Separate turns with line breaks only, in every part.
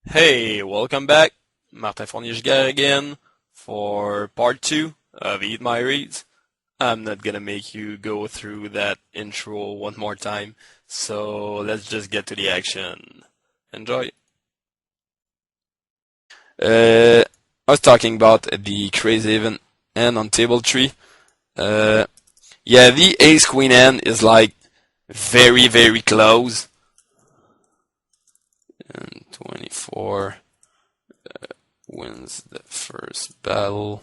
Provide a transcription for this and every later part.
Hey, welcome back. Martin Fournier again for part 2 of Eat My Reads. I'm not gonna make you go through that intro one more time, so let's just get to the action. Enjoy. I was talking about the crazy event end on table 3. Uh, yeah, the ace queen end is like very, very close. And 24 wins the first battle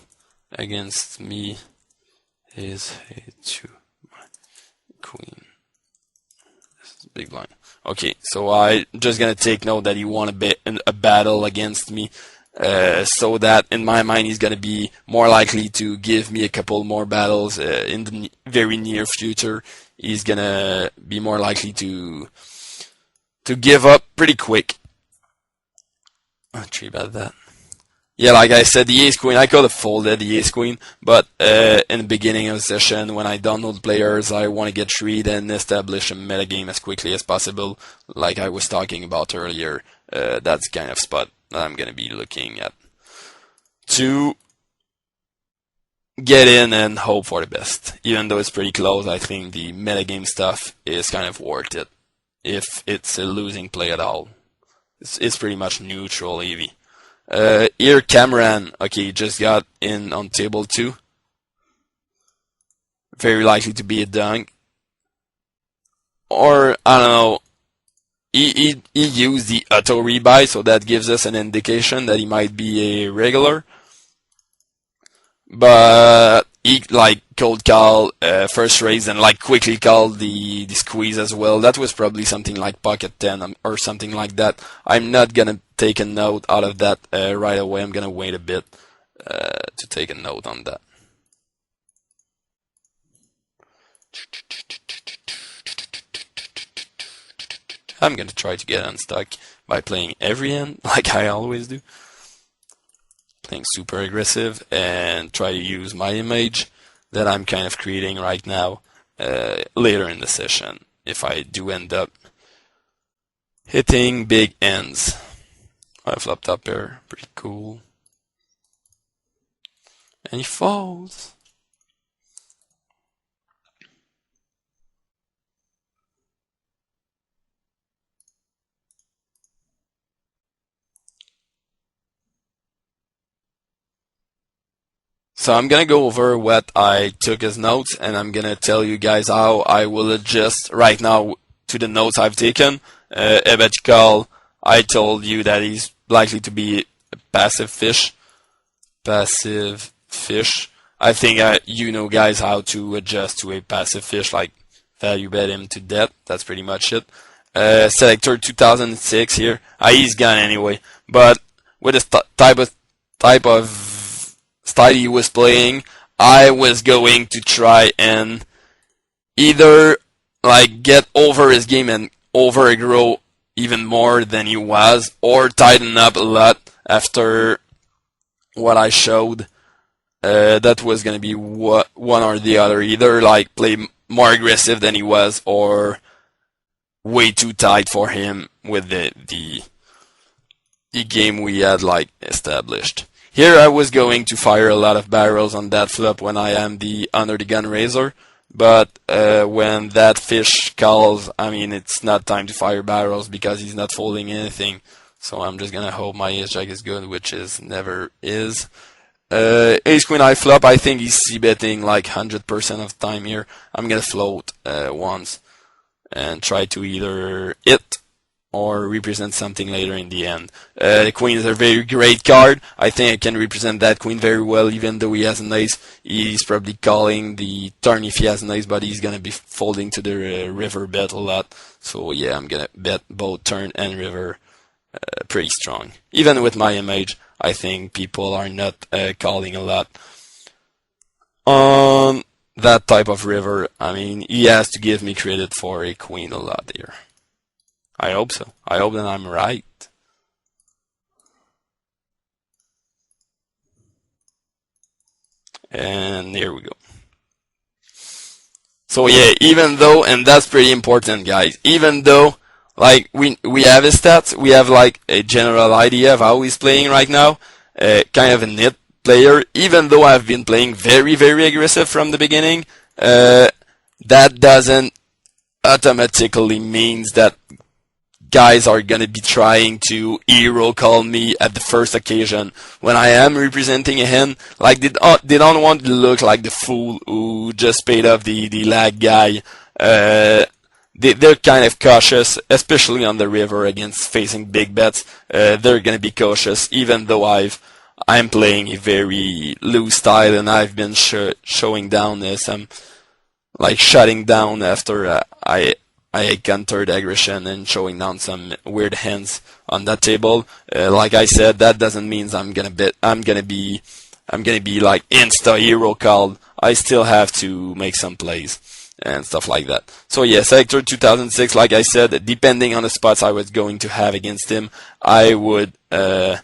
against me. Is to my queen. This is a big line. Okay, so I just gonna take note that he won a battle against me, so that in my mind he's gonna be more likely to give me a couple more battles in the very near future. He's gonna be more likely to give up pretty quick. I'll tree about that. Yeah, like I said, the ace queen, I could have folded the ace queen, but in the beginning of the session, when I download players, I want to get treed and establish a metagame as quickly as possible, like I was talking about earlier. That's the kind of spot that I'm going to be looking at to get in and hope for the best. Even though it's pretty close, I think the metagame stuff is kind of worth it, if it's a losing play at all. It's pretty much neutral EV. Here Cameron, okay, just got in on table 2. Very likely to be a dunk. Or, I don't know, he used the auto rebuy, so that gives us an indication that he might be a regular. But he like cold call first raise and like quickly called the squeeze as well. That was probably something like pocket 10 or something like that. I'm not gonna take a note out of that right away. I'm gonna wait a bit to take a note on that. I'm gonna try to get unstuck by playing every hand like I always do. Playing super aggressive and try to use my image that I'm kind of creating right now later in the session if I do end up hitting big ends. I flopped up here, pretty cool. And he falls. So I'm gonna go over what I took as notes, and I'm gonna tell you guys how I will adjust right now to the notes I've taken. Ebechkal, I told you that he's likely to be a passive fish. Passive fish. I think you know guys how to adjust to a passive fish, like value bet him to death. That's pretty much it. Selector 2006 here. He's gone anyway, but with this type of style he was playing, I was going to try and either like get over his game and overgrow even more than he was, or tighten up a lot after what I showed. That was gonna be one or the other. Either like play more aggressive than he was, or way too tight for him with the game we had like established. Here I was going to fire a lot of barrels on that flop when I am the under the gun raiser, but when that fish calls, I mean it's not time to fire barrels because he's not folding anything. So I'm just gonna hope my ace jack is good, which is never is. Ace queen I flop, I think he's c-betting like 100% of the time here. I'm gonna float once and try to either hit or represent something later in the end. The queen is a very great card. I think I can represent that queen very well, even though he has an ace. He's probably calling the turn if he has an ace, but he's gonna be folding to the river bet a lot. So yeah, I'm gonna bet both turn and river pretty strong. Even with my image, I think people are not calling a lot on that type of river. I mean, he has to give me credit for a queen a lot here. I hope so. I hope that I'm right. And here we go. So yeah, even though, and that's pretty important guys, even though like we have his stats. We have like a general idea of how he's playing right now. Kind of a nit player, even though I've been playing very, very aggressive from the beginning. That doesn't automatically means that guys are gonna be trying to hero call me at the first occasion when I am representing a hand. Like they don't want to look like the fool who just paid off the lag guy. They're kind of cautious, especially on the river against facing big bets. They're gonna be cautious, even though I'm playing a very loose style and I've been showing down some like shutting down after I countered aggression and showing down some weird hands on that table. Like I said, that doesn't mean I'm gonna be like insta hero called. I still have to make some plays and stuff like that. So yeah, Selector 2006, like I said, depending on the spots I was going to have against him, I would either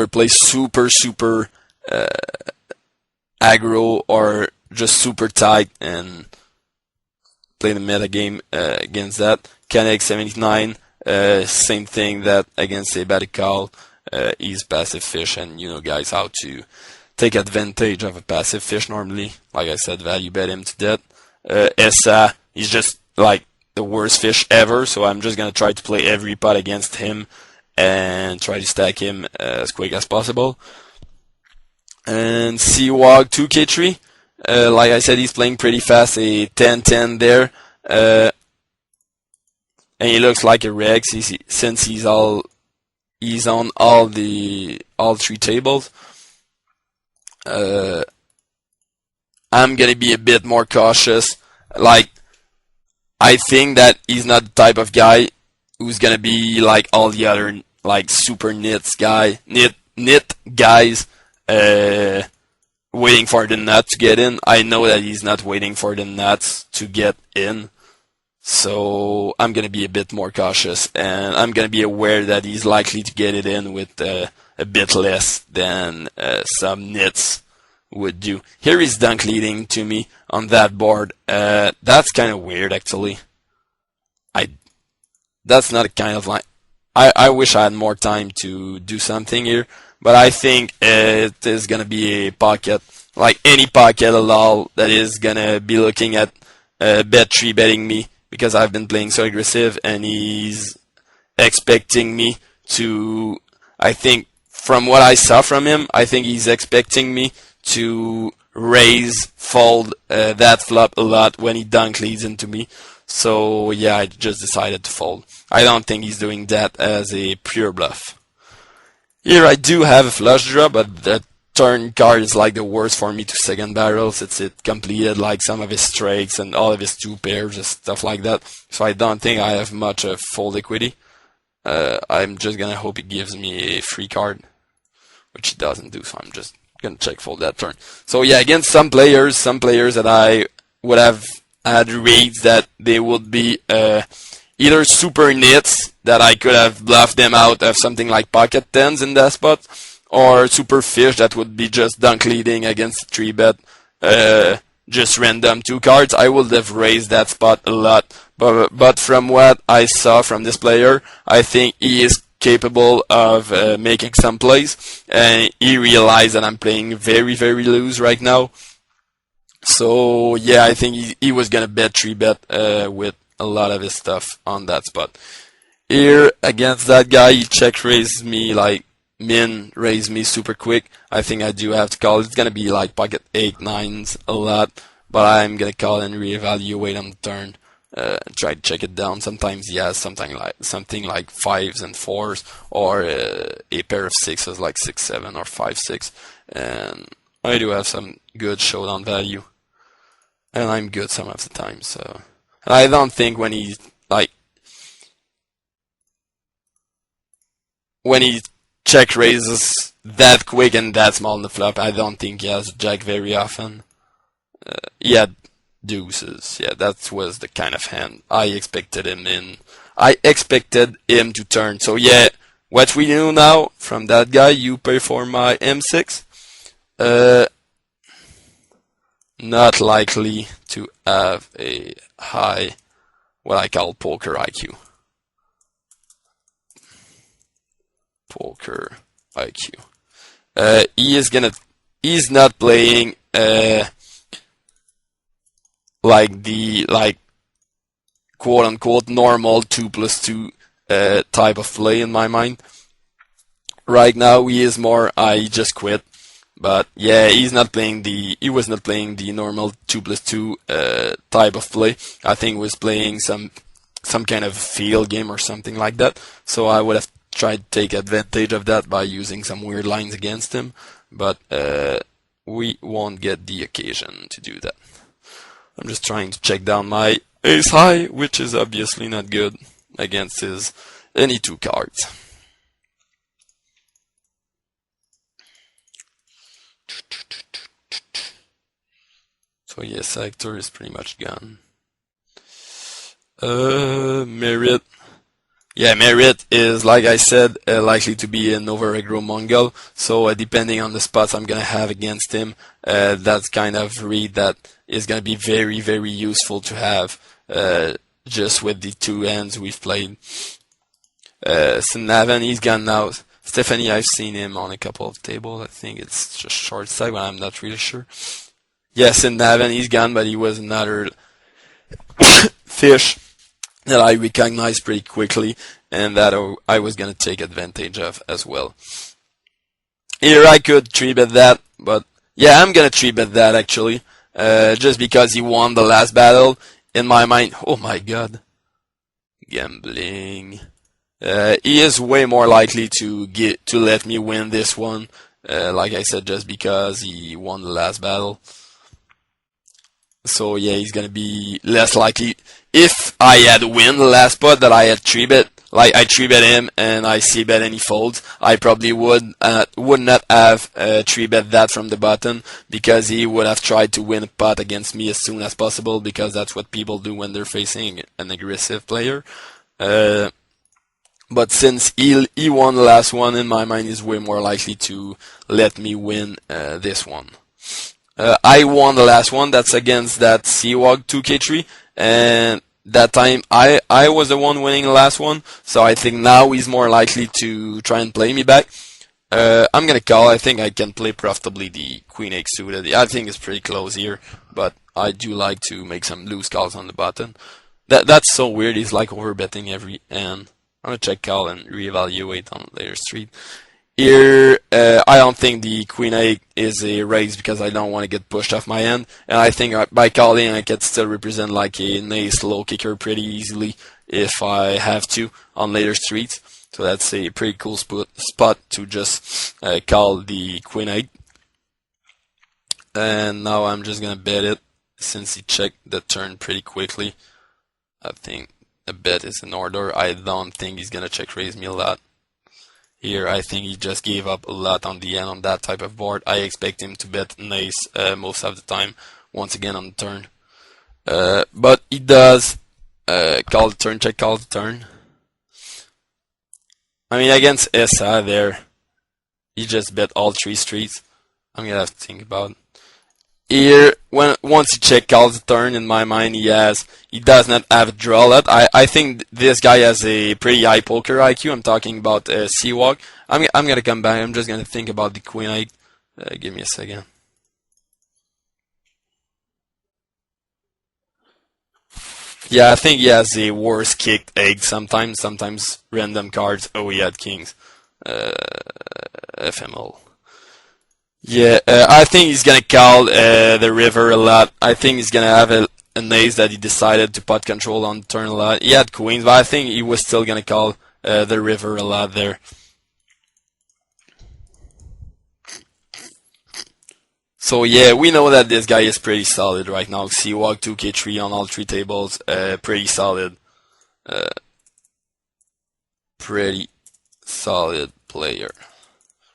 play super aggro or just super tight and play the meta game against that. Kinetic 79, same thing that against a Batical. He's passive fish, and you know, guys, how to take advantage of a passive fish normally. Like I said, value bet him to death. Essa, he's just like the worst fish ever, so I'm just gonna try to play every pot against him and try to stack him as quick as possible. And Seawog 2K3. Like I said, he's playing pretty fast, a 10-10 there, and he looks like a Rex since he's on all three tables. I'm gonna be a bit more cautious. Like, I think that he's not the type of guy who's gonna be like all the other like super nit guys. Waiting for the nut to get in. I know that he's not waiting for the nuts to get in. So I'm going to be a bit more cautious, and I'm going to be aware that he's likely to get it in with a bit less than some nits would do. Here he's dunk leading to me on that board. That's kind of weird, actually. That's not a kind of line. I wish I had more time to do something here. But I think it is going to be a pocket, like any pocket at all, that is going to be looking at bet 3 betting me because I've been playing so aggressive, and he's expecting me to, I think, from what I saw from him, I think he's expecting me to raise, fold that flop a lot when he dunk leads into me. So yeah, I just decided to fold. I don't think he's doing that as a pure bluff. Here I do have a flush draw, but the turn card is like the worst for me to second barrel since it completed like some of his strikes and all of his 2 pairs and stuff like that. So I don't think I have much of fold equity. I'm just gonna hope he gives me a free card, which he doesn't do, so I'm just gonna check fold that turn. So yeah, against some players that I would have had reads that they would be either super nits that I could have bluffed them out of something like pocket tens in that spot, or super fish that would be just dunk leading against 3 bet, just random 2 cards. I would have raised that spot a lot. But from what I saw from this player, I think he is capable of making some plays, and he realized that I'm playing very, very loose right now. So yeah, I think he was gonna bet 3 bet with a lot of his stuff on that spot. Here against that guy, he check raised me like min raised me super quick. I think I do have to call. It's gonna be like pocket 8, 9s a lot, but I'm gonna call and reevaluate on the turn. Try to check it down. Sometimes he has something like 5s and 4s, or a pair of 6s like 6-7 or 5-6, and I do have some good showdown value, and I'm good some of the time. So, and I don't think when he check raises that quick and that small in the flop, I don't think he has a jack very often. He had deuces. Yeah, that was the kind of hand I expected him in. I expected him to turn. So yeah, what we know now from that guy, you pay for my M6. Not likely to have a high what I call poker IQ. Poker IQ. He's not playing like quote unquote normal 2+2 type of play in my mind. Right now he is more I just quit. But yeah, he was not playing the normal 2+2 type of play. I think he was playing some kind of field game or something like that. So I would have tried to take advantage of that by using some weird lines against him. But we won't get the occasion to do that. I'm just trying to check down my ace high, which is obviously not good against his any two cards. So yeah, sector is pretty much gone. Merit. Yeah, Merit is, like I said, likely to be an over aggro Mongol. So depending on the spots I'm gonna have against him, that's kind of read that is gonna be very, very useful to have. Just with the two hands we've played. Navan, he's gone now. Stephanie, I've seen him on a couple of tables. I think it's just short side, but I'm not really sure. Yes, in Navan, he's gone, but he was another fish that I recognized pretty quickly, and that I was going to take advantage of as well. Here I could 3-bet that, but yeah, I'm going to 3-bet that actually, just because he won the last battle. In my mind, oh my god, gambling. He is way more likely to let me win this one, like I said, just because he won the last battle. So yeah, he's gonna be less likely. If I had win the last spot that I had 3-bet, like I 3-bet him and I c-bet and he folds, I probably would not have 3-bet that from the button, because he would have tried to win a pot against me as soon as possible, because that's what people do when they're facing an aggressive player. But since he won the last one, in my mind, he's way more likely to let me win this one. I won the last one. That's against that Seawog 2K3, and that time I was the one winning the last one. So I think now he's more likely to try and play me back. I'm gonna call. I think I can play profitably the Queen 8 suited. I think it's pretty close here, but I do like to make some loose calls on the button. That's so weird. He's like overbetting every hand. I'm gonna check call and reevaluate on later street. Here, I don't think the Queen 8 is a raise, because I don't want to get pushed off my end. And I think by calling, I can still represent like a nice low kicker pretty easily if I have to on later streets. So that's a pretty cool spot to just call the Queen 8. And now I'm just going to bet it, since he checked the turn pretty quickly. I think a bet is in order. I don't think he's going to check raise me a lot. Here, I think he just gave up a lot on the end on that type of board. I expect him to bet an ace most of the time, once again on the turn. But he does call the turn, check, call the turn. I mean, against SA there, he just bet all 3 streets. I'm going to have to think about it. Here, once he check calls the turn, in my mind, he does not have a draw lot. I think this guy has a pretty high poker IQ. I'm talking about Seawalk. I'm gonna come back. I'm just gonna think about the Queen 8. Give me a second. Yeah, I think he has a worse kicked egg sometimes. Sometimes random cards. Oh, he had kings. FML. Yeah, I think he's gonna call the river a lot. I think he's gonna have an ace that he decided to pot control on the turn a lot. He had queens, but I think he was still gonna call the river a lot there. So yeah, we know that this guy is pretty solid right now. Seawalk 2K3 on all 3 tables, pretty solid. Pretty solid player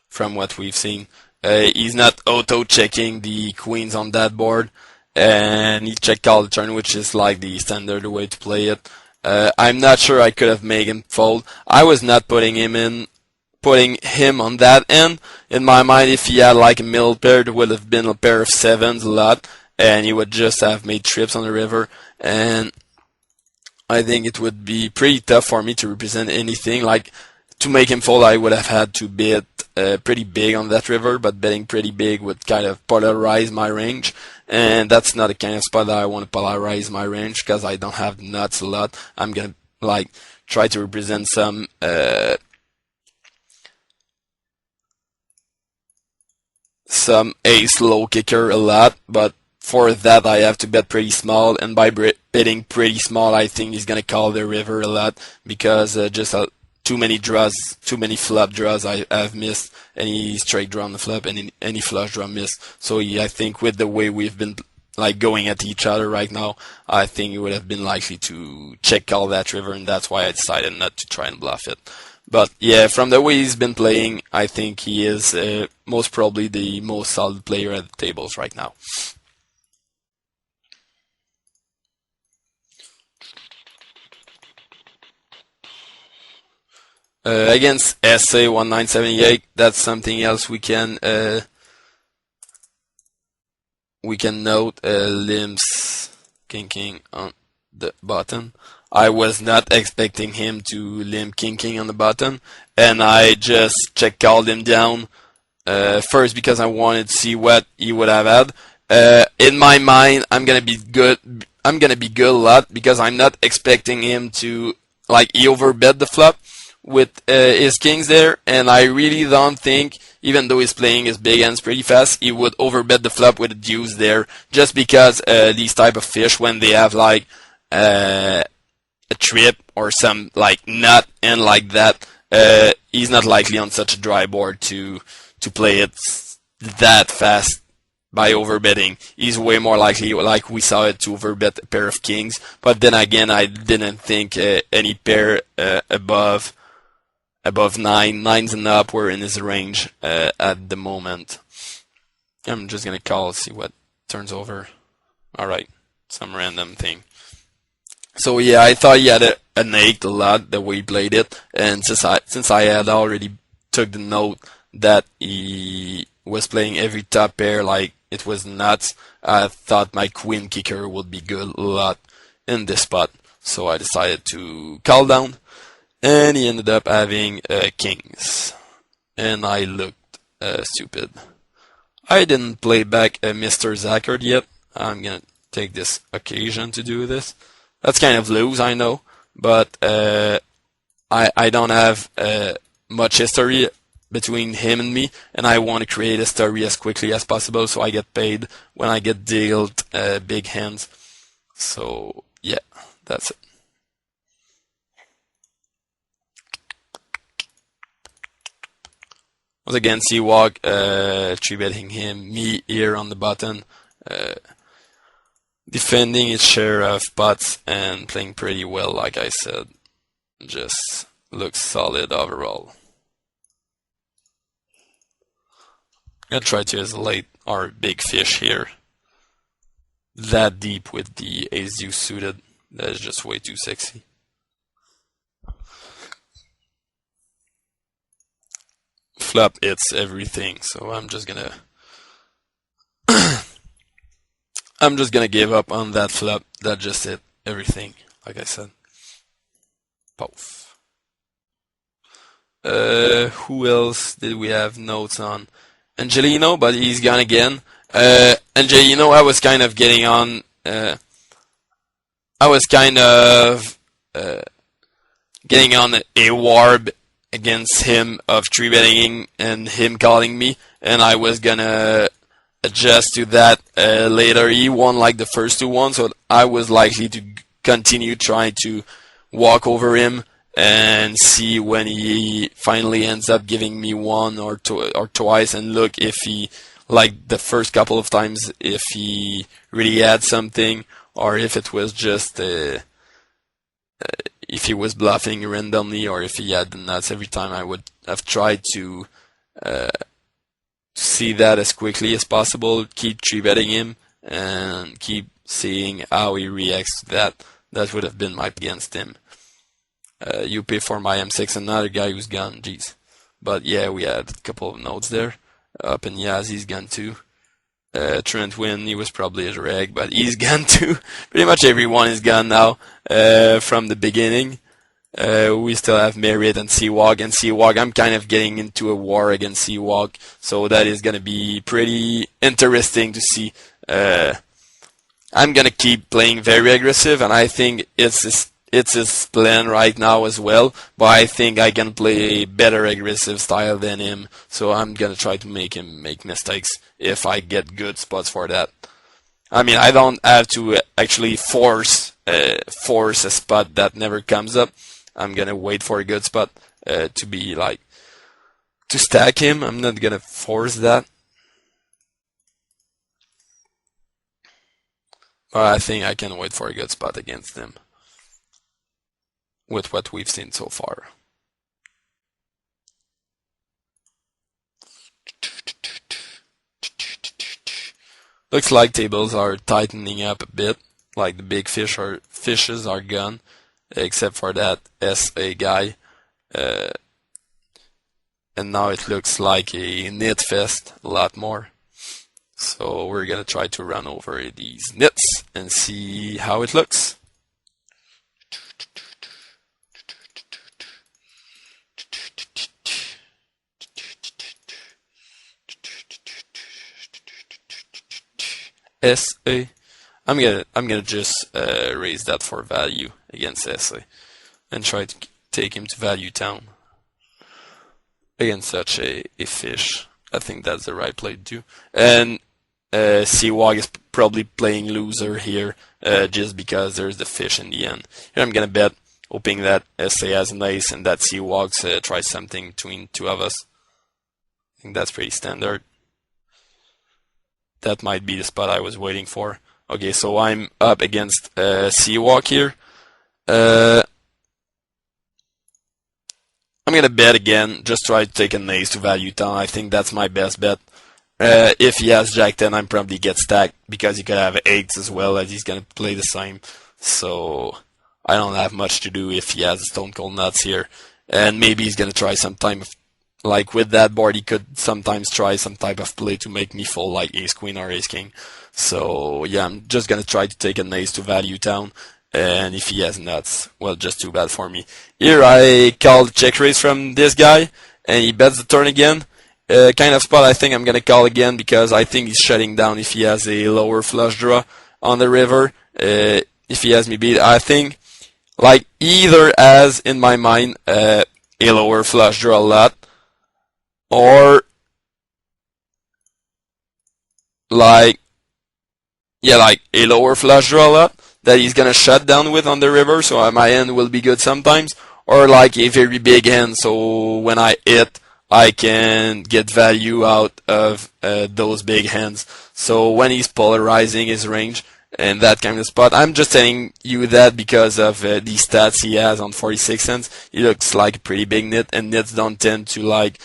from what we've seen. He's not auto-checking the queens on that board, and he checked all the turn, which is like the standard way to play it. I'm not sure I could have made him fold. I was not putting him on that end. In my mind, if he had like a middle pair, it would have been a pair of 7s a lot, and he would just have made trips on the river. And I think it would be pretty tough for me to represent anything. Like, to make him fold, I would have had to bet pretty big on that river, but betting pretty big would kind of polarize my range, and that's not the kind of spot that I want to polarize my range, because I don't have nuts a lot. I'm gonna like try to represent some ace low kicker a lot, but for that I have to bet pretty small, and by betting pretty small, I think he's gonna call the river a lot, because just too many draws, too many flop draws I have missed, any straight draw on the flop, and any flush draw missed. So yeah, I think with the way we've been like going at each other right now, I think he would have been likely to check call that river, and that's why I decided not to try and bluff it. But yeah, from the way he's been playing, I think he is most probably the most solid player at the tables right now. Against SA 1978, that's something else we can note. Limbs king on the button. I was not expecting him to limb king on the button, and I just check called him down first because I wanted to see what he would have had. In my mind, I'm gonna be good. I'm gonna be good a lot because I'm not expecting him to he overbet the flop with his kings there, and I really don't think, even though he's playing his big hands pretty fast, he would overbet the flop with a deuce there, just because these type of fish, when they have a trip or some nut and like that, he's not likely on such a dry board to play it that fast by overbetting. He's way more likely, like we saw it, to overbet a pair of kings. But then again, I didn't think any pair above nines and up were in his range at the moment. I'm just gonna call, see what turns over. Alright, some random thing. So yeah, I thought he had an 8 a lot, the way he played it, and since I had already took the note that he was playing every top pair like it was nuts, I thought my queen kicker would be good a lot in this spot. So I decided to call down, and he ended up having kings, and I looked stupid. I didn't play back Mr. Zachard yet. I'm gonna take this occasion to do this. That's kind of loose, I know, but I don't have much history between him and me, and I want to create a story as quickly as possible so I get paid when I get dealt big hands. So yeah, that's it. Once again, C-Walk, 3-betting him, me here on the button, defending his share of pots and playing pretty well, like I said. Just looks solid overall. I'm gonna try to isolate our big fish here. That deep with the ace-deuce suited, that is just way too sexy. Flop hits everything, so I'm just gonna give up on that flop. That just hit everything, like I said. Poof. Who else did we have notes on? Angelino, but he's gone again. Angelino, I was kind of getting on. Getting on a warb against him of 3-betting and him calling me, and I was gonna adjust to that later. He won like the first 2-1, so I was likely to continue trying to walk over him and see when he finally ends up giving me one or twice, and look if he, like the first couple of times, if he really had something, or if it was just if he was bluffing randomly, or if he had the nuts every time. I would have tried to see that as quickly as possible, keep 3-betting him, and keep seeing how he reacts to that. That would have been my against him. You pay for my M6, another guy who's gone, jeez. But yeah, we had a couple of notes there. Up and Yazi's gone too. Trent Wynn, he was probably a reg, but he's gone too. Pretty much everyone is gone now from the beginning. We still have Merritt and Seawalk, and Seawalk, I'm kind of getting into a war against Seawalk, so that is going to be pretty interesting to see. I'm going to keep playing very aggressive, and I think it's his plan right now as well, but I think I can play a better aggressive style than him, so I'm going to try to make him make mistakes if I get good spots for that. I mean, I don't have to actually force a spot that never comes up. I'm going to wait for a good spot to be like, to stack him. I'm not going to force that. But I think I can wait for a good spot against him with what we've seen so far. Looks like tables are tightening up a bit, like the big fishes are gone, except for that SA guy. And now it looks like a knit fest a lot more. So we're gonna try to run over these knits and see how it looks. SA. I'm gonna just raise that for value against SA and try to take him to value town against such a fish. I think that's the right play to do. And Seawalk is probably playing loser here just because there's the fish in the end. Here I'm gonna bet, hoping that SA has an ace and that Seawalks tries something between two of us. I think that's pretty standard. That might be the spot I was waiting for. Okay, so I'm up against Seawalk here. I'm gonna bet again, just try to take an ace to value town. I think that's my best bet. If he has Jack 10, I'm probably get stacked because he could have 8s as well, as he's gonna play the same. So I don't have much to do if he has Stone Cold Nuts here. And maybe he's gonna try some time of, like with that board, he could sometimes try some type of play to make me fold like Ace Queen or Ace King. So yeah, I'm just gonna try to take an ace to value town. And if he has nuts, well, just too bad for me. Here I called check raise from this guy, and he bets the turn again. Kind of spot I think I'm gonna call again because I think he's shutting down if he has a lower flush draw on the river. If he has me beat, I think like either has in my mind a lower flush draw a lot, or like a lower flush draw a lot that he's gonna shut down with on the river, so my hand will be good sometimes, or like a very big hand, so when I hit, I can get value out of those big hands. So when he's polarizing his range and that kind of spot, I'm just telling you that because of the stats he has on 46 cents. He looks like a pretty big nit, and nits don't tend to like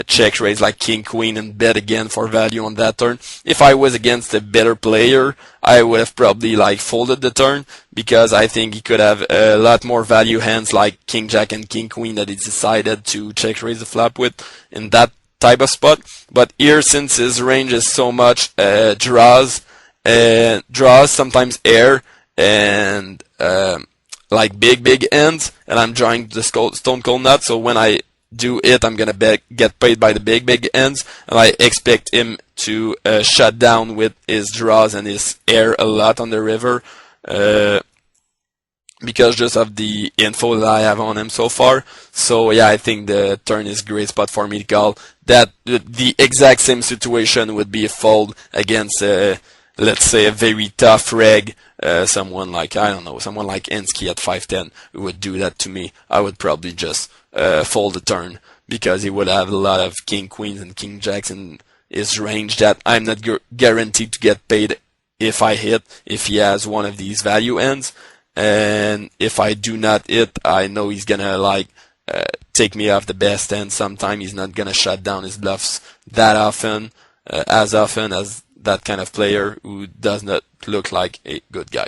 check raise like king queen and bet again for value on that turn. If I was against a better player, I would have probably like folded the turn because I think he could have a lot more value hands like king jack and king queen that he decided to check raise the flop with in that type of spot. But here, since his range is so much draws, sometimes air and like big ends, and I'm drawing the stone cold nut, so when I do it, I'm gonna get paid by the big ends, and I expect him to shut down with his draws and his air a lot on the river, because just of the info that I have on him so far. So yeah, I think the turn is a great spot for me to call. That the exact same situation would be a fold against let's say a very tough reg, someone like, I don't know, someone like Ensky at 5'10", who would do that to me. I would probably just fold the turn because he would have a lot of king queens and king jacks in his range that I'm not guaranteed to get paid if I hit, if he has one of these value ends. And if I do not hit, I know he's gonna like take me off the best end. Sometime he's not gonna shut down his bluffs that often, as often as that kind of player who does not look like a good guy.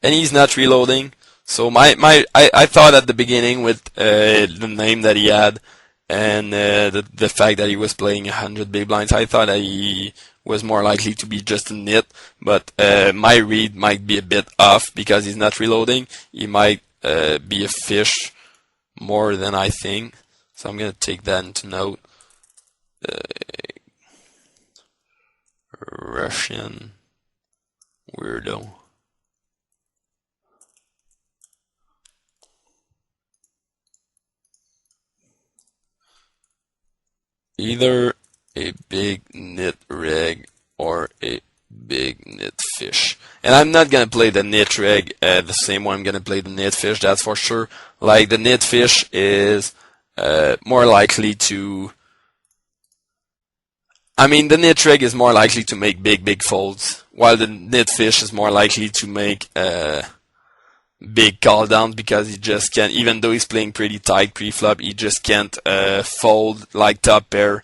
and he's not reloading. So I thought at the beginning with the name that he had and the fact that he was playing 100 big blinds, I thought that he was more likely to be just a nit. But my read might be a bit off because he's not reloading. He might be a fish more than I think. So I'm gonna take that into note. Russian weirdo. Either a big nit reg or a big nit fish. And I'm not gonna play the nit reg the same way I'm gonna play the nit fish, that's for sure. Like the nit fish is more likely to, I mean, the nit reg is more likely to make big folds, while the nit fish is more likely to make big call downs because he just can't, even though he's playing pretty tight pre-flop, he just can't fold like top pair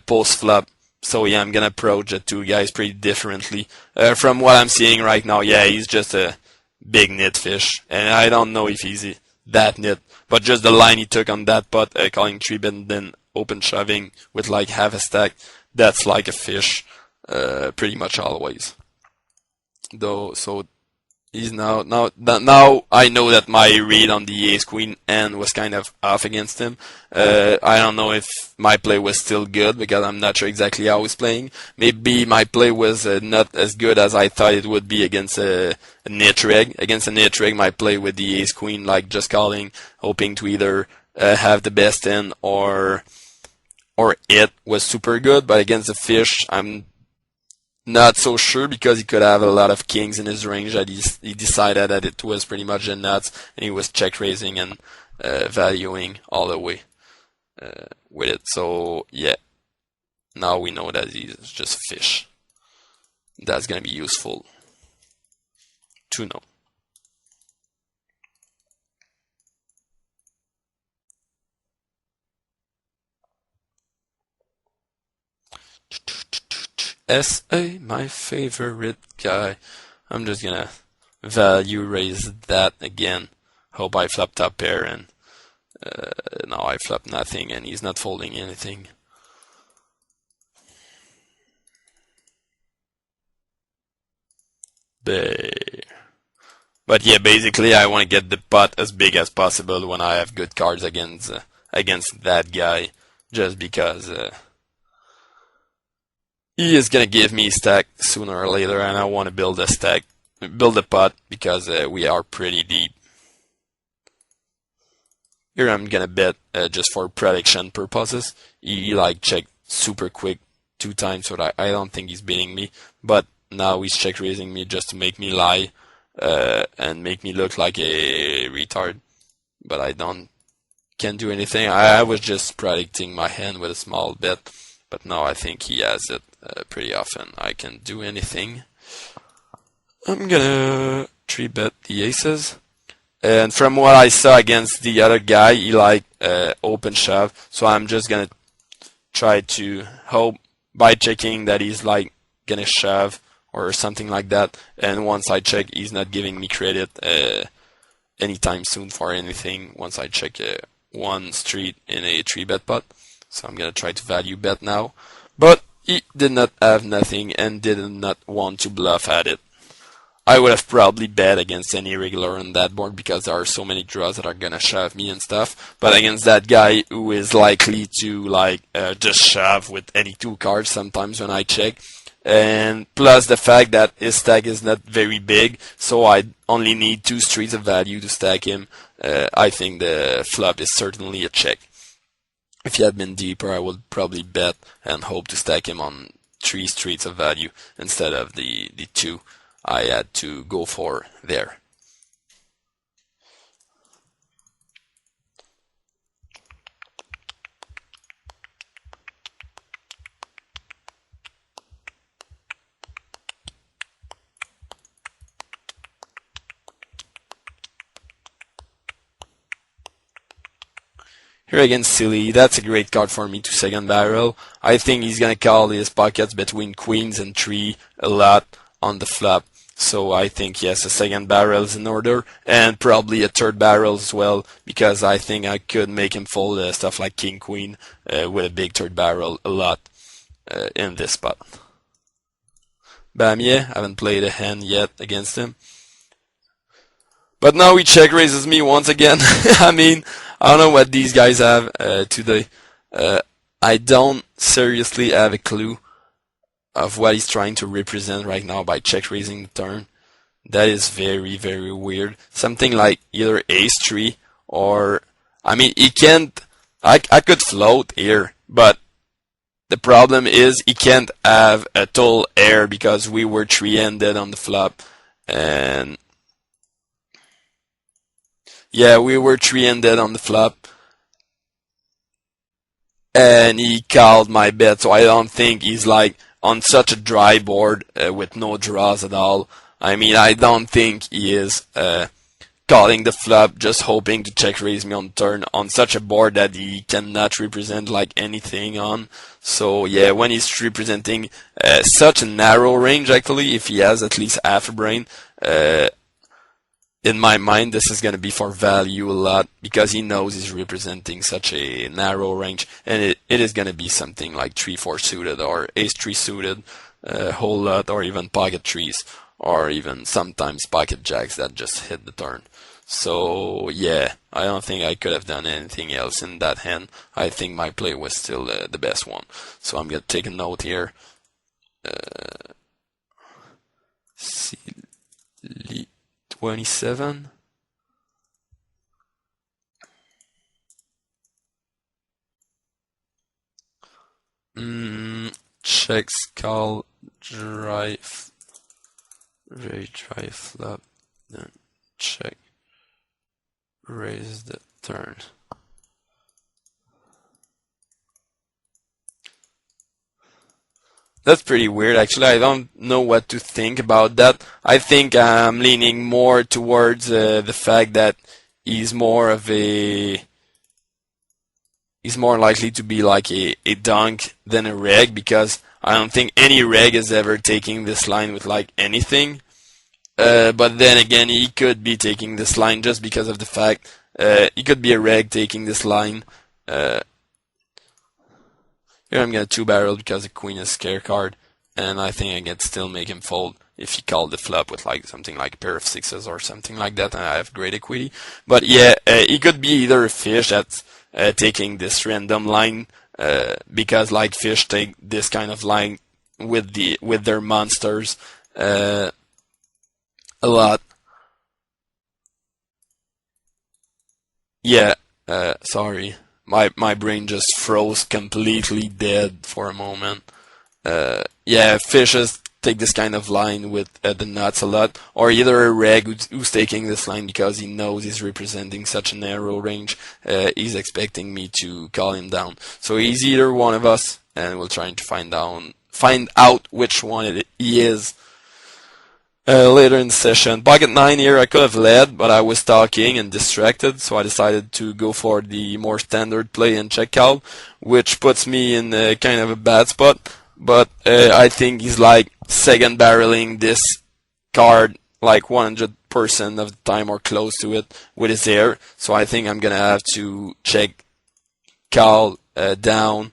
post-flop. So yeah, I'm gonna approach the two guys pretty differently. From what I'm seeing right now, yeah, he's just a big nit fish, and I don't know if he's that nit, but just the line he took on that pot, calling 3-bet and then open shoving with like half a stack, that's like a fish, pretty much always. Though, so he's now I know that my read on the ace queen end was kind of off against him. I don't know if my play was still good because I'm not sure exactly how he's playing. Maybe my play was not as good as I thought it would be against a nit reg. Against a nit reg, my play with the ace queen, like just calling, hoping to either have the best end or it was super good. But against the fish, I'm not so sure because he could have a lot of kings in his range that he decided that it was pretty much a nuts and he was check raising and valuing all the way with it. So yeah, now we know that he's just a fish. That's gonna be useful to know. SA, my favorite guy. I'm just gonna value raise that again. Hope I flop top pair and now I flop nothing and he's not folding anything. But yeah, basically I want to get the pot as big as possible when I have good cards against that guy, just because he is gonna give me a stack sooner or later, and I want to build a pot because we are pretty deep. Here I'm gonna bet just for prediction purposes. He like checked super quick 2 times, so that I don't think he's beating me. But now he's check raising me just to make me lie and make me look like a retard. But I can't do anything. I was just predicting my hand with a small bet, but now I think he has it pretty often. I can do anything. I'm gonna 3-bet the aces. And from what I saw against the other guy, he like open shove. So I'm just gonna try to hope by checking that he's like gonna shove or something like that. And once I check, he's not giving me credit anytime soon for anything. Once I check one street in a 3-bet pot, so I'm gonna try to value bet now. But he did not have nothing and did not want to bluff at it. I would have probably bet against any regular on that board because there are so many draws that are gonna shove me and stuff. But against that guy who is likely to like just shove with any 2 cards sometimes when I check, and plus the fact that his stack is not very big, so I only need 2 streets of value to stack him. I think the flop is certainly a check. If he had been deeper, I would probably bet and hope to stack him on 3 streets of value instead of the 2 I had to go for there. Here again, silly. That's a great card for me to second barrel. I think he's gonna call his pockets between queens and 3 a lot on the flop. So I think yes, a second barrel is in order, and probably a third barrel as well, because I think I could make him fold stuff like king queen with a big third barrel a lot in this spot. Bamier, haven't played a hand yet against him. But now he check raises me once again. I mean, I don't know what these guys have today. I don't seriously have a clue of what he's trying to represent right now by check raising the turn. That is very, very weird. Something like either ace-3 or... I mean, he can't... I could float here, but the problem is he can't have a total air because we were 3-handed on the flop. And... yeah, we were 3-handed on the flop. And he called my bet, so I don't think he's like on such a dry board with no draws at all. I mean, I don't think he is calling the flop just hoping to check raise me on turn on such a board that he cannot represent like anything on. So yeah, when he's representing such a narrow range, actually, if he has at least half a brain, in my mind, this is going to be for value a lot because he knows he's representing such a narrow range, and it is going to be something like 3-4 suited or ace-3 suited, a whole lot, or even pocket threes, or even sometimes pocket jacks that just hit the turn. So yeah, I don't think I could have done anything else in that hand. I think my play was still the best one. So I'm going to take a note here. Silly. 27. Checks, call, drive, very dry flop, then check, raise the turn. That's pretty weird, actually. I don't know what to think about that. I think I'm leaning more towards the fact that he's more likely to be like a dunk than a reg, because I don't think any reg is ever taking this line with like anything. But then again, he could be taking this line just because of the fact he could be a reg taking this line. Here I'm going to 2-barrel because the queen is scare card, and I think I can still make him fold if he called the flop with like something like a pair of sixes or something like that, and I have great equity. But yeah, he could be either a fish that's taking this random line because like fish take this kind of line with their monsters a lot. Yeah, sorry. My brain just froze completely dead for a moment. Yeah, fishes take this kind of line with the nuts a lot, or either a reg who's taking this line because he knows he's representing such a narrow range. He's expecting me to call him down. So he's either one of us, and we'll try to find out which one he is. Later in the session. Pocket 9 here, I could have led, but I was talking and distracted, so I decided to go for the more standard play and check out, which puts me in kind of a bad spot. But I think he's like second barreling this card like 100% of the time or close to it with his air. So I think I'm gonna have to check call down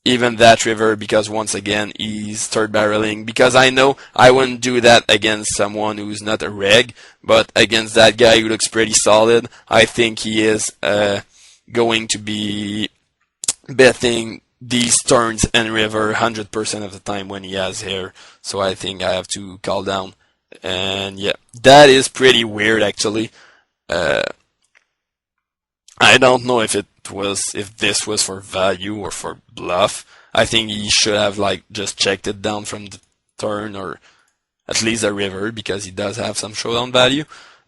even that river, because once again he's third barreling, because I know I wouldn't do that against someone who's not a reg, but against that guy who looks pretty solid, I think he is going to be betting these turns and river 100% of the time when he has hair. So I think I have to call down, and yeah, that is pretty weird actually. I don't know if this was for value or for bluff. I think he should have like just checked it down from the turn, or at least a river, because he does have some showdown value.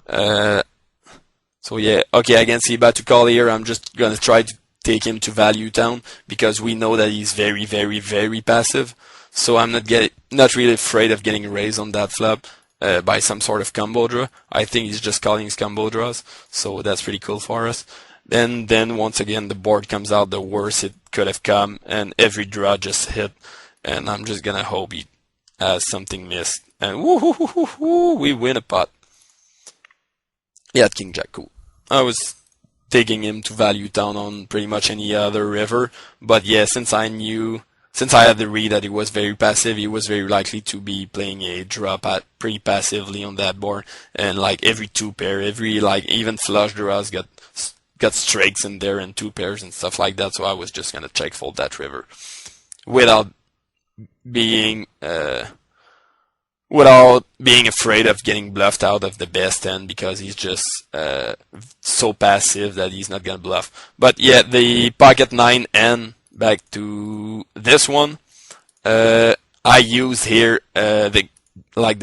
So yeah, okay, I can see about to call here. I'm just gonna try to take him to value town because we know that he's very, very, very passive. So I'm not really afraid of getting raised on that flop by some sort of combo draw. I think he's just calling his combo draws, so that's pretty cool for us. Then once again the board comes out the worst it could have come, and every draw just hit, and I'm just gonna hope he as something missed. And woo, we win a pot. He had King Jack, cool. I was taking him to value down on pretty much any other river, but yeah, since I had the read that he was very passive, he was very likely to be playing a drop at pretty passively on that board, and like every two pair, every like even flush draws got strikes in there and two pairs and stuff like that, so I was just gonna check fold that river without being afraid of getting bluffed out of the best end, because he's just so passive that he's not gonna bluff. But yeah, the pocket 9N, back to this one, I use here the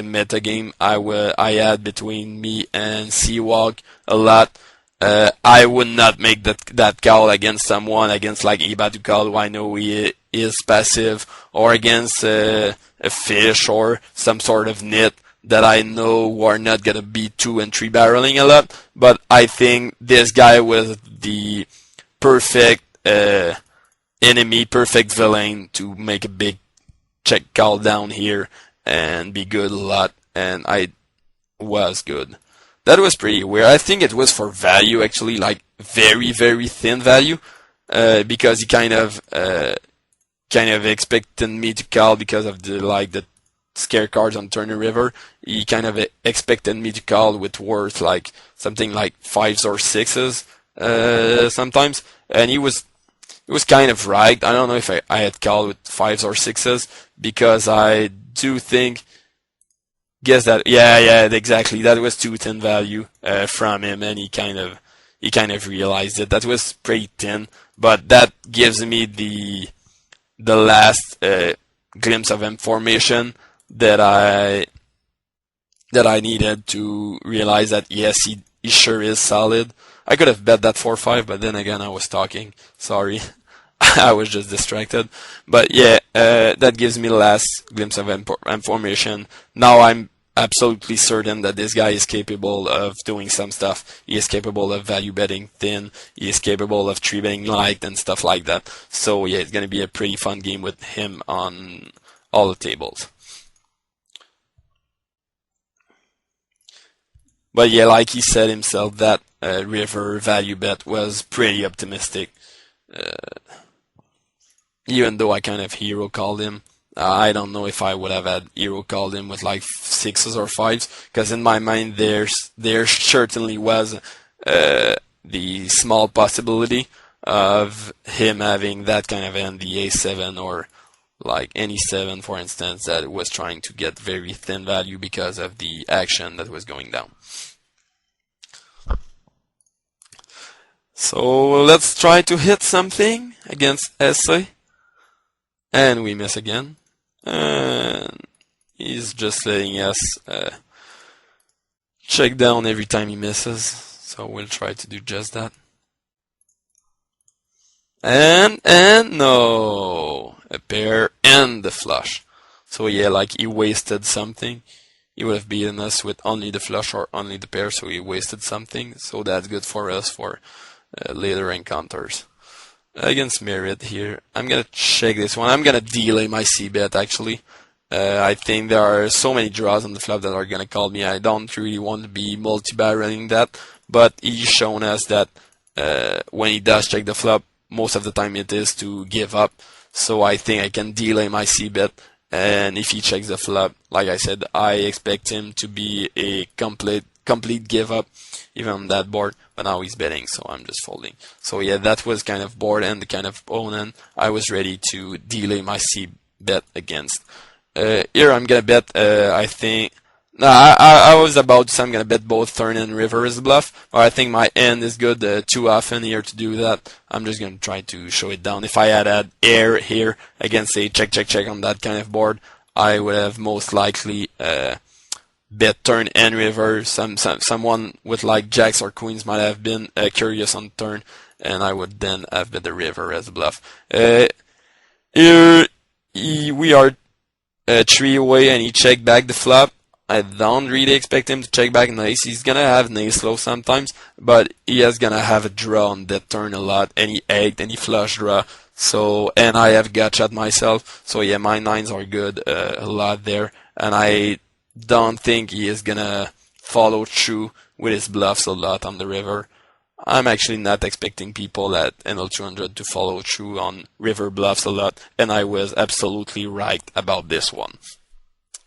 meta game I had between me and Seawalk a lot. I would not make that call against someone, against like Ibatu call who I know he is passive, or against a fish or some sort of nit that I know are not gonna be 2 and 3 barreling a lot. But I think this guy was the perfect enemy, perfect villain to make a big check call down here and be good a lot, and I was good. That was pretty weird. I think it was for value, actually, like very, very thin value, because he kind of expected me to call because of the scare cards on Turner River. He kind of expected me to call with worth like something like 5s or 6s sometimes, and he was kind of right. I don't know if I had called with 5s or 6s, because I do think. Guess that, yeah, exactly. That was too thin value from him, and he kind of realized it. That was pretty thin, but that gives me the last glimpse of information that I needed to realize that yes, he sure is solid. I could have bet that 4-5, but then again I was talking. Sorry. I was just distracted. But yeah, that gives me the last glimpse of information. Now I'm absolutely certain that this guy is capable of doing some stuff. He is capable of value betting thin. He is capable of 3-betting light and stuff like that. So yeah, it's going to be a pretty fun game with him on all the tables. But yeah, like he said himself, that river value bet was pretty optimistic. Even though I kind of hero called him, I don't know if I would have had hero called him with like 6s or 5s, because in my mind there certainly was the small possibility of him having that kind of hand, the A7 or like any 7, for instance, that was trying to get very thin value because of the action that was going down. So let's try to hit something against SA. And we miss again. And he's just letting us check down every time he misses. So we'll try to do just that. And no! A pair and the flush. So yeah, like he wasted something. He would have beaten us with only the flush or only the pair, so he wasted something. So that's good for us for later encounters. Against Merit here, I'm gonna check this one. I'm gonna delay my C-bet actually. I think there are so many draws on the flop that are gonna call me. I don't really want to be multi-barreling that, but he's shown us that when he does check the flop, most of the time it is to give up. So I think I can delay my C-bet, and if he checks the flop, like I said, I expect him to be a complete give up even on that board, but now he's betting, so I'm just folding. So yeah, that was kind of board and the kind of opponent I was ready to delay my C-bet against. Here I'm gonna bet, I think, no, I was about to say I'm gonna bet both turn and river as a bluff, but I think my end is good too often here to do that. I'm just gonna try to show it down. If I had air here against a check on that kind of board, I would have most likely bet turn and river. Someone with like jacks or queens might have been curious on turn, and I would then have bet the river as a bluff. Here we are 3 away, and he checked back the flop. I don't really expect him to check back an ace. He's gonna have an ace low sometimes, but he is gonna have a draw on that turn a lot, any egg, any flush draw. So, and I have gotcha myself. So yeah, my nines are good, a lot there. And I don't think he is gonna follow through with his bluffs a lot on the river. I'm actually not expecting people at NL200 to follow through on river bluffs a lot, and I was absolutely right about this one.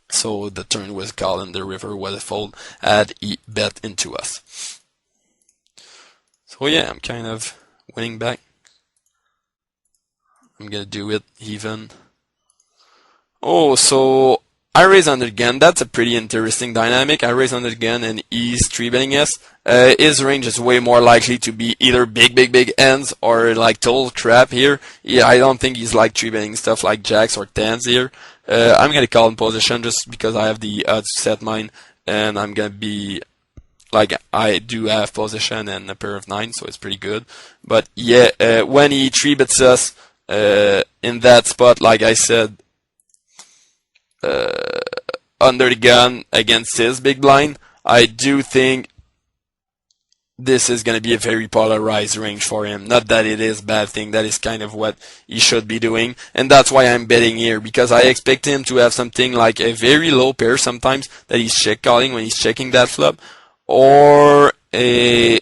So the turn was called and the river was a fold, had he bet into us. So yeah, I'm kind of winning back. I'm gonna do it even. Oh, so I raise under again. That's a pretty interesting dynamic. I raise under again and he's 3-betting us. His range is way more likely to be either big ends or like total crap here. Yeah, I don't think he's like 3-betting stuff like jacks or tens here. I'm gonna call in position just because I have the odds to set mine, and I'm gonna be like I do have position and a pair of nines, so it's pretty good. But yeah, when he 3-bets us in that spot, like I said, under the gun against his big blind, I do think this is going to be a very polarized range for him. Not that it is a bad thing, that is kind of what he should be doing. And that's why I'm betting here, because I expect him to have something like a very low pair sometimes that he's check calling when he's checking that flop, or a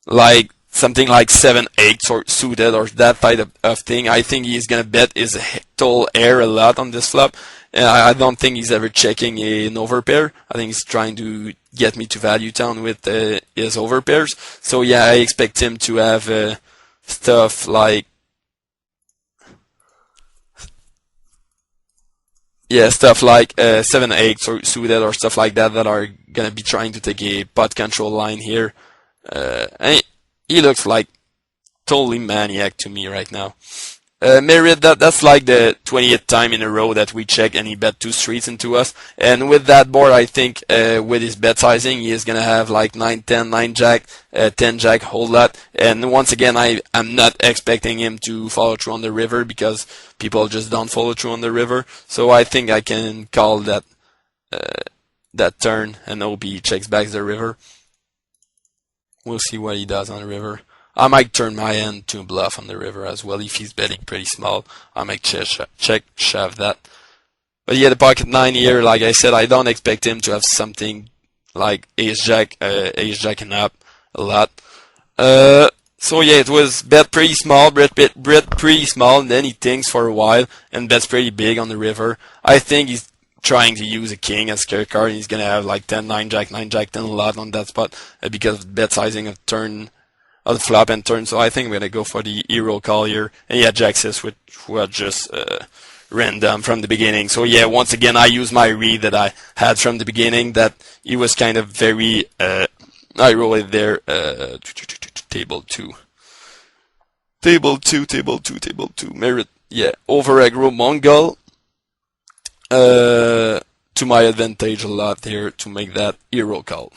like something like 7-8 or suited or that type of thing. I think he's going to bet his total air a lot on this flop. I don't think he's ever checking an overpair. I think he's trying to get me to value town with his overpairs. So yeah, I expect him to have stuff like stuff like 7-8 or suited or stuff like that are gonna be trying to take a pot control line here. And he looks like totally maniac to me right now. Merit, that's like the 20th time in a row that we check and he bet 2 streets into us. And with that board, I think with his bet sizing, he is gonna have like 9-10, 9-jack, 10-jack, whole lot. And once again, I'm not expecting him to follow through on the river because people just don't follow through on the river. So I think I can call that that turn and hope he checks back the river. We'll see what he does on the river. I might turn my hand to a bluff on the river as well if he's betting pretty small. I might check shove that. But yeah, the pocket 9 here, like I said, I don't expect him to have something like ace jack and up a lot. So yeah, it was bet pretty small, bet pretty small, and then he thinks for a while and bets pretty big on the river. I think he's trying to use a king as scare card, and he's gonna have like 10, 9-jack, 9-jack, 10 a lot on that spot because of bet sizing of turn. Of the flop and turn, so I think I'm gonna go for the hero call here. And yeah, jack 6, which was just random from the beginning. So yeah, once again, I use my read that I had from the beginning that he was kind of very. I roll it there. Table 2. Merit. Yeah, over aggro Mongol. To my advantage a lot here to make that hero call.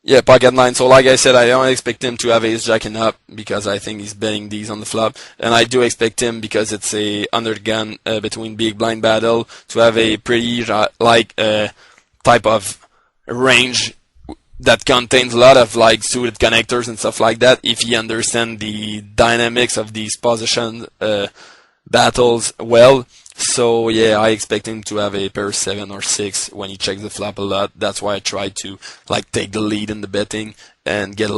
Yeah, pocket 9. So like I said, I don't expect him to have ace jack and up because I think he's betting these on the flop. And I do expect him, because it's a under the gun between big blind battle, to have a pretty type of range that contains a lot of like suited connectors and stuff like that. If he understands the dynamics of these position battles well. So yeah, I expect him to have a pair 7 or 6 when he checks the flop a lot. That's why I try to like take the lead in the betting and get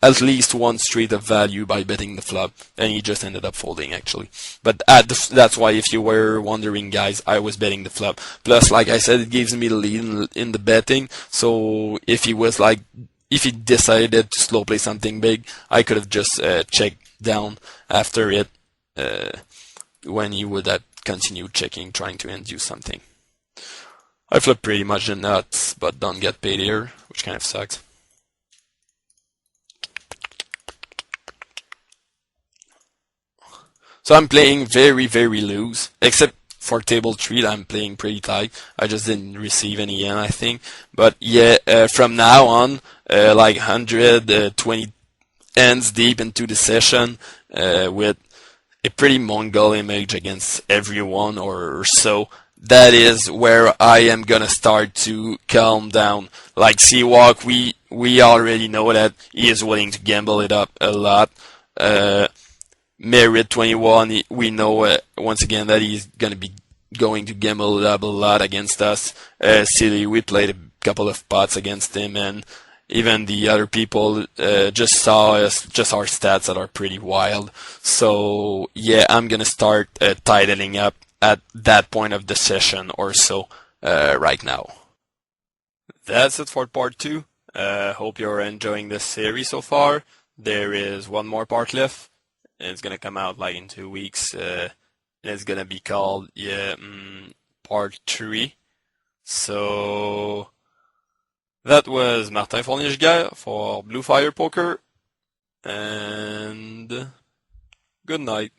at least 1 street of value by betting the flop. And he just ended up folding actually. But that's why, if you were wondering, guys, I was betting the flop. Plus, like I said, it gives me the lead in the betting. So if he decided to slow play something big, I could have just checked down after it when he would have continue checking, trying to induce something. I flip pretty much the nuts, but don't get paid here, which kind of sucks. So I'm playing very, very loose, except for table 3, I'm playing pretty tight. I just didn't receive any yen, I think. But yeah, from now on, like 120 ends deep into the session, with a pretty Mongol image against everyone or so, that is where I am gonna start to calm down. Like C-Walk, we already know that he is willing to gamble it up a lot. Merit 21, we know once again that he's going to gamble a lot against us. Silly, we played a couple of pots against him, and even the other people just saw us, just our stats that are pretty wild. So yeah, I'm gonna start titling up at that point of the session or so right now. That's it for part 2. Hope you're enjoying this series so far. There is one more part left. It's gonna come out like in 2 weeks. It's gonna be called part 3. So that was Martin Fournier for Blue Fire Poker, and good night.